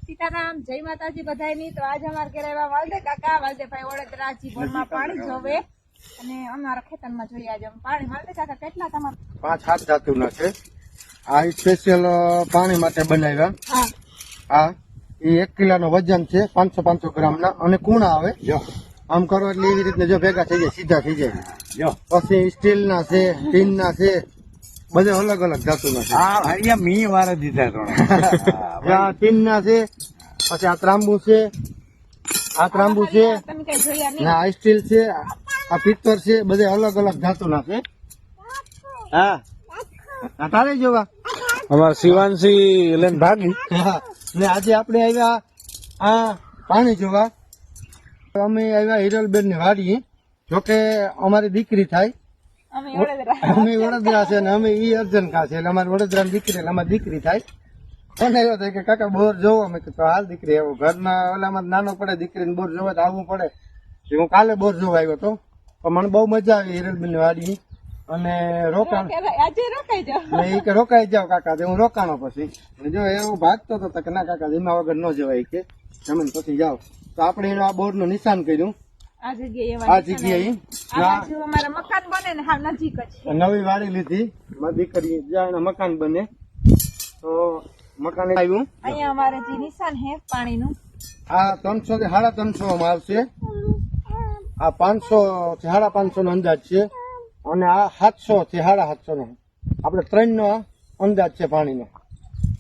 સીતારામ, જય માતાજી બધાયની। તો આજે અમારે ઘરે આવ્યા વાલદે કાકા, વાલદેભાઈ વડોદરા જીવનમાં પાણી જોવે અને અમારા ખેતરમાં જોઈએ આજે પાણી। વાલદે કાકા કેટલા તમારે? 5-7 જાતના છે। આ સ્પેશિયલ પાણી માટે બનાવ્યા। હા, આ એ 1 કિલોનો વજન છે, 500 ગ્રામના, અને કુણા આવે જો આમ કરો એટલે એવી રીતે જો ભેગા થઈ જાય, સીધા થઈ જાય જો। પછી સ્ટીલના છે, ટીનના છે, બધે અલગ અલગ જાતના છે। હા ભાઈ મી વારે દીધા તો આ ટીનના છે, પછી આ ત્રાંબુ છે, આ ત્રાંબુ છે, તમે કઈ જોયા નહીં? આ સ્ટીલ છે, આ પિત્તર છે, બધે અલગ અલગ જાતના છે। હા, આ તારે જોવા અમારા શિવાંશી લઈને ભાગી। હા, ને આજે આપણે આવ્યા આ પાણી જોવા। અમે આવ્યા હિરલબેન ની વાડી, જોકે અમારી દીકરી થાય, અમે વડોદરા અમે વડોદરા છે ને અમે ઈ અર્જન કા છે, એટલે અમારી વડોદરા દીકરી, એટલે અમારી દીકરી થાય। મને એવો થાય કે કાકા બોર જોવો, અમે કીધું હાલ દીકરી આવો, ઘરના ઓલામાં નાનો પડે દીકરીને બોર જોવા તો આવવું પડે। હું કાલે બોર જોવા આવ્યો હતો, પણ મને બહુ મજા આવી હિરલબેન ની વાડી, અને રોકાણ આજે રોકાઈ જાઓ। એ કે રોકાઈ જાવ કાકા, હું રોકાણો પછી જો એવું ભાગતો હતો કે ના કાકા ધીમા વગર ન જવાય, કે તમે પછી જાઓ। તો આપણે એનું આ બોર્ડ નું નિશાન કર્યું આ જગ્યાએ આ જગ્યાએ। આ બાજુ અમારા મકાન બને ને હાવ નજીક જ છે। નવી વાડી લીધી, મારી દીકરી જ્યાં એના મકાન બને તો મકાન આવ્યું। અહીંયા અમારે જે નિશાન હે પાણીનું, આ 300 થી 350 માં આવશે, આ 500 થી 550 નો અંદાજ છે, અને આ 700 થી 750 નો, આપણે 3 નો અંદાજ છે પાણીનો,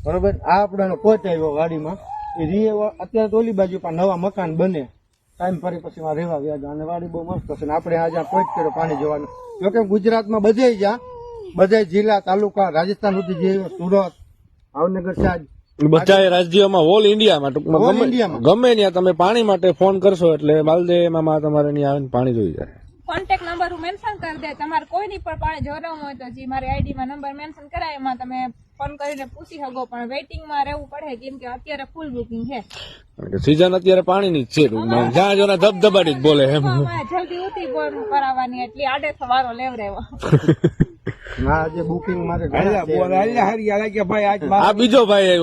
બરોબર। આ આપણને પોચ આવ્યો વાડીમાં, એ રીએ અત્યારે તો ઓલી બાજુ પણ નવા મકાન બને, ટાઈમ ફરી પછી માં રહેવા વ્યાજ, અને વાડી બહુ મસ્ત છે, ને આપણે આજે પોચ કર્યો પાણી જોવાનું। જોકે ગુજરાતમાં બધે જ્યાં બધા જિલ્લા તાલુકા રાજસ્થાન સુધી જે સુરત, ભાવનગર છે, બધા રાજ્યોમાં ઓલ ઇન્ડિયામાં ટૂંકમાં All ગમે Indiaમાં. ગમે ત્યાં તમે પાણી માટે ફોન કરશો એટલે બાલદે મામા તમારે ત્યાં આવીને પાણી જોઈ જાય। કોન્ટેક્ટ નંબર હું મેન્શન કરી દે, તમારે કોઈની પણ પાણી જોરાવું હોય તો જે મારી આઈડી માં નંબર મેન્શન કરાય એમાં તમે ફોન કરીને પૂછી શકો, પણ વેઇટિંગમાં રહેવું પડે કેમ કે અત્યારે ફૂલ બુકિંગ છે। સીઝન અત્યારે પાણીની જ છે ટૂંકમાં, જ્યાં જોને ધબધબાટી જ બોલે એમ। જલ્દી ઉઠી બોર કરાવવાની એટલી આડે વારો લેવડાવ્યો। ના આજે બુકિંગ મારે આ બીજો ભાઈ આવ્યો